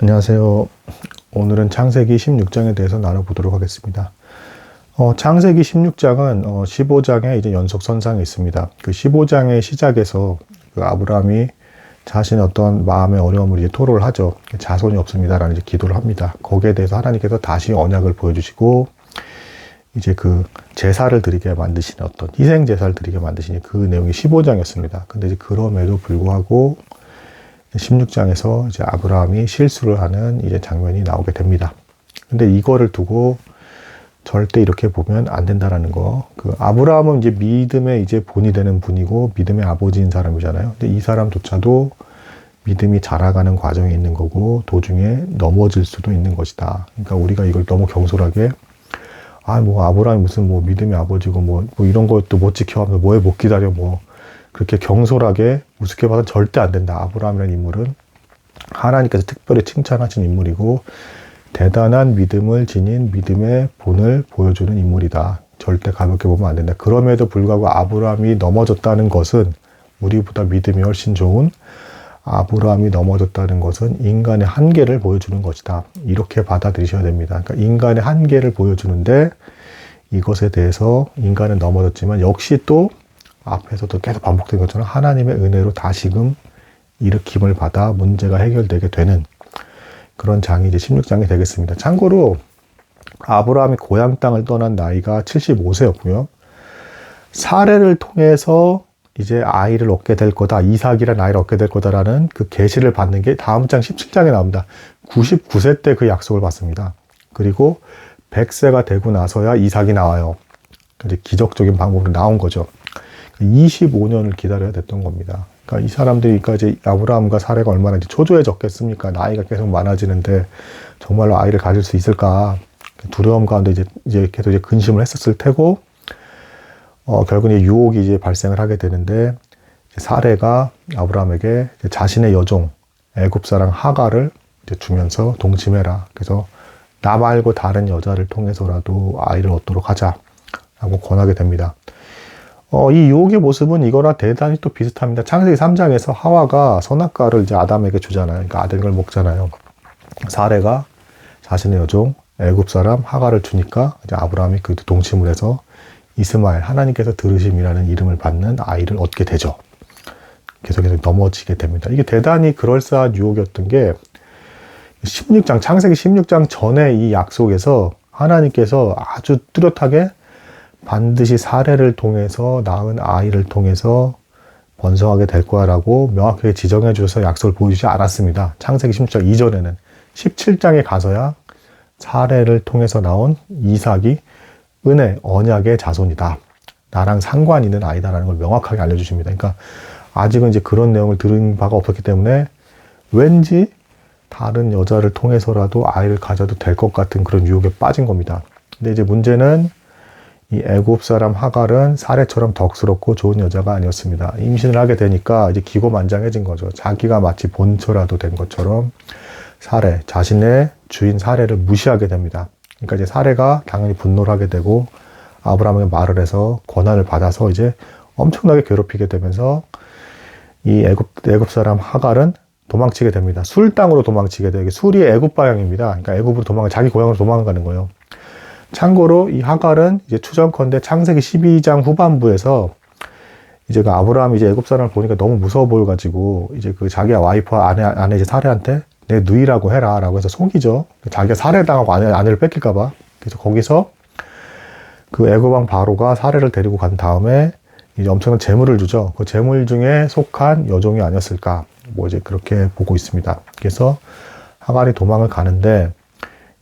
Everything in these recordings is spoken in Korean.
안녕하세요. 오늘은 창세기 16장에 대해서 나눠보도록 하겠습니다. 창세기 16장은 15장의 이제 연속선상에 있습니다. 그 15장의 시작에서 그 아브라함이 자신의 어떤 마음의 어려움을 이제 토로를 하죠. 자손이 없습니다라는 이제 기도를 합니다. 거기에 대해서 하나님께서 다시 언약을 보여주시고 이제 그 제사를 드리게 만드시는 어떤 희생 제사를 드리게 만드시는 그 내용이 15장이었습니다. 근데 이제 그럼에도 불구하고 16장에서 이제 아브라함이 실수를 하는 이제 장면이 나오게 됩니다. 근데 이거를 두고 절대 이렇게 보면 안 된다라는 거. 그 아브라함은 이제 믿음의 이제 본이 되는 분이고 믿음의 아버지인 사람이잖아요. 근데 이 사람조차도 믿음이 자라가는 과정이 있는 거고 도중에 넘어질 수도 있는 것이다. 그러니까 우리가 이걸 너무 경솔하게 아브라함이 무슨 믿음의 아버지고 뭐 이런 것도 못 지켜하면서 뭐에 못 기다려 그렇게 경솔하게 우습게 봐서는 절대 안 된다. 아브라함이라는 인물은 하나님께서 특별히 칭찬하신 인물이고 대단한 믿음을 지닌 믿음의 본을 보여주는 인물이다. 절대 가볍게 보면 안 된다. 그럼에도 불구하고 아브라함이 넘어졌다는 것은 우리보다 믿음이 훨씬 좋은 아브라함이 넘어졌다는 것은 인간의 한계를 보여주는 것이다. 이렇게 받아들이셔야 됩니다. 그러니까 인간의 한계를 보여주는데 이것에 대해서 인간은 넘어졌지만 역시 또 앞에서도 계속 반복된 것처럼 하나님의 은혜로 다시금 일으킴을 받아 문제가 해결되게 되는 그런 장이 이제 16장이 되겠습니다. 참고로 아브라함이 고향 땅을 떠난 나이가 75세였고요. 사례를 통해서 이제 아이를 얻게 될 거다, 이삭이라는 아이를 얻게 될 거다라는 그 계시를 받는 게 다음 장 17장에 나옵니다. 99세 때 그 약속을 받습니다. 그리고 100세가 되고 나서야 이삭이 나와요. 이제 기적적인 방법으로 나온 거죠. 25년을 기다려야 됐던 겁니다. 그러니까 이 사람들이, 이제 아브라함과 사례가 얼마나 이제 초조해졌겠습니까? 나이가 계속 많아지는데 정말로 아이를 가질 수 있을까? 두려움 가운데 이제 계속 이제 근심을 했었을 테고, 결국 이제 유혹이 이제 발생을 하게 되는데, 사례가 아브라함에게 자신의 여종, 애굽 사람 하갈을 이제 주면서 동침해라. 그래서 나 말고 다른 여자를 통해서라도 아이를 얻도록 하자라고 권하게 됩니다. 이 유혹의 모습은 이거랑 대단히 또 비슷합니다. 창세기 3장에서 하와가 선악과를 이제 아담에게 주잖아요. 그러니까 아들 걸 먹잖아요. 사례가 자신의 여종 애굽 사람 하갈을 주니까 이제 아브라함이 그 동침을 해서 이스마엘, 하나님께서 들으심이라는 이름을 받는 아이를 얻게 되죠. 계속해서 넘어지게 됩니다. 이게 대단히 그럴싸한 유혹이었던 게 16장, 창세기 16장 전에 이 약속에서 하나님께서 아주 뚜렷하게 반드시 사례를 통해서 낳은 아이를 통해서 번성하게 될 거야라고 명확하게 지정해 주셔서 약속을 보여주지 않았습니다. 창세기 16장 이전에는 17장에 가서야 사례를 통해서 나온 이삭이 은혜, 언약의 자손이다. 나랑 상관 있는 아이다라는 걸 명확하게 알려주십니다. 그러니까 아직은 이제 그런 내용을 들은 바가 없었기 때문에 왠지 다른 여자를 통해서라도 아이를 가져도 될 것 같은 그런 유혹에 빠진 겁니다. 근데 이제 문제는 이 애굽 사람 하갈은 사례처럼 덕스럽고 좋은 여자가 아니었습니다. 임신을 하게 되니까 이제 기고만장해진 거죠. 자기가 마치 본처라도 된 것처럼 사례, 자신의 주인 사례를 무시하게 됩니다. 그러니까 이제 사례가 당연히 분노를 하게 되고 아브라함에게 말을 해서 권한을 받아서 이제 엄청나게 괴롭히게 되면서 이 애굽 사람 하갈은 도망치게 됩니다. 술 땅으로 도망치게 돼요. 술이 애굽 방향입니다. 그러니까 애굽으로 자기 고향으로 도망가는 거예요. 참고로 이 하갈은 이제 추정컨대 창세기 12장 후반부에서 이제 그 아브라함이 이제 애굽 사람을 보니까 너무 무서워 보여가지고 이제 그 자기 와이프와 아내 이제 사례한테 내 누이라고 해라라고 해서 속이죠. 자기가 살해당하고 아내를 뺏길까봐. 그래서 거기서 그 애굽 왕 바로가 사례를 데리고 간 다음에 이제 엄청난 재물을 주죠. 그 재물 중에 속한 여종이 아니었을까. 이제 그렇게 보고 있습니다. 그래서 하갈이 도망을 가는데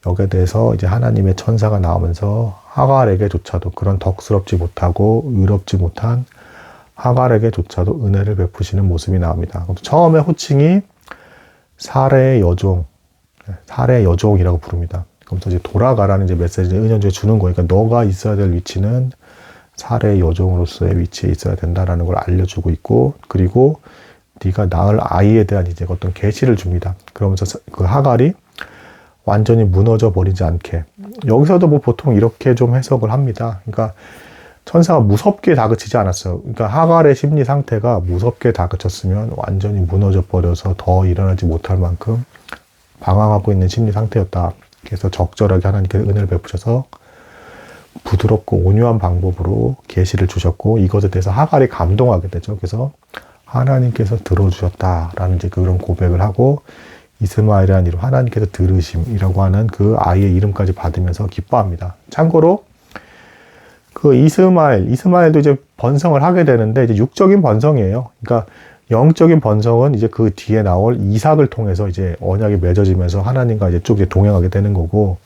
여기에 대해서 이제 하나님의 천사가 나오면서 하갈에게조차도 그런 덕스럽지 못하고 의롭지 못한 하갈에게조차도 은혜를 베푸시는 모습이 나옵니다. 처음에 호칭이 사례의 여종이라고 부릅니다. 그러면서 이제 돌아가라는 이제 메시지를 은연중에 주는 거니까 너가 있어야 될 위치는 사례의 여종으로서의 위치에 있어야 된다라는 걸 알려주고 있고, 그리고 네가 낳을 아이에 대한 이제 어떤 계시를 줍니다. 그러면서 그 하갈이 완전히 무너져 버리지 않게. 여기서도 보통 이렇게 좀 해석을 합니다. 그러니까 천사가 무섭게 다그치지 않았어요. 그러니까 하갈의 심리 상태가 무섭게 다그쳤으면 완전히 무너져 버려서 더 일어나지 못할 만큼 방황하고 있는 심리 상태였다. 그래서 적절하게 하나님께서 은혜를 베푸셔서 부드럽고 온유한 방법으로 계시를 주셨고, 이것에 대해서 하갈이 감동하게 되죠. 그래서 하나님께서 들어주셨다라는 이제 그런 고백을 하고, 이스마엘이라는 이름, 하나님께서 들으심이라고 하는 그 아이의 이름까지 받으면서 기뻐합니다. 참고로 그 이스마엘도 이제 번성을 하게 되는데, 이제 육적인 번성이에요. 그러니까 영적인 번성은 이제 그 뒤에 나올 이삭을 통해서 이제 언약이 맺어지면서 하나님과 이제 쭉 동행하게 되는 거고,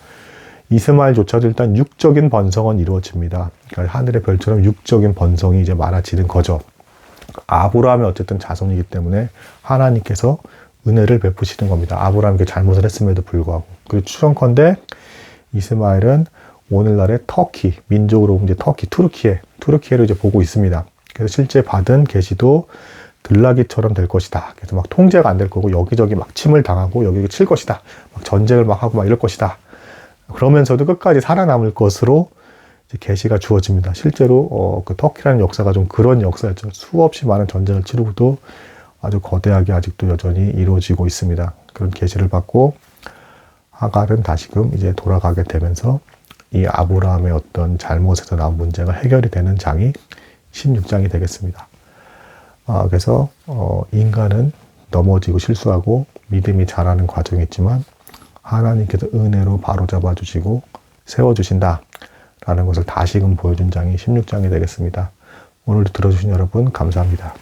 이스마엘조차도 일단 육적인 번성은 이루어집니다. 그러니까 하늘의 별처럼 육적인 번성이 이제 많아지는 거죠. 아브라함이 어쨌든 자손이기 때문에 하나님께서 은혜를 베푸시는 겁니다. 아브라함이 잘못을 했음에도 불구하고. 그리고 추정컨대 이스마엘은 오늘날의 터키, 민족으로 보면 이제 터키, 투르키예를 이제 보고 있습니다. 그래서 실제 받은 계시도 들나귀처럼 될 것이다. 그래서 막 통제가 안 될 거고, 여기저기 막 침을 당하고, 여기 칠 것이다. 막 전쟁을 막 하고 막 이럴 것이다. 그러면서도 끝까지 살아남을 것으로 이제 계시가 주어집니다. 실제로 그 터키라는 역사가 좀 그런 역사였죠. 수없이 많은 전쟁을 치르고도 아주 거대하게 아직도 여전히 이루어지고 있습니다. 그런 계시를 받고 하갈은 다시금 이제 돌아가게 되면서 이 아브라함의 어떤 잘못에서 나온 문제가 해결이 되는 장이 16장이 되겠습니다. 그래서 인간은 넘어지고 실수하고 믿음이 자라는 과정이 있지만, 하나님께서 은혜로 바로잡아 주시고 세워주신다 라는 것을 다시금 보여준 장이 16장이 되겠습니다. 오늘도 들어주신 여러분 감사합니다.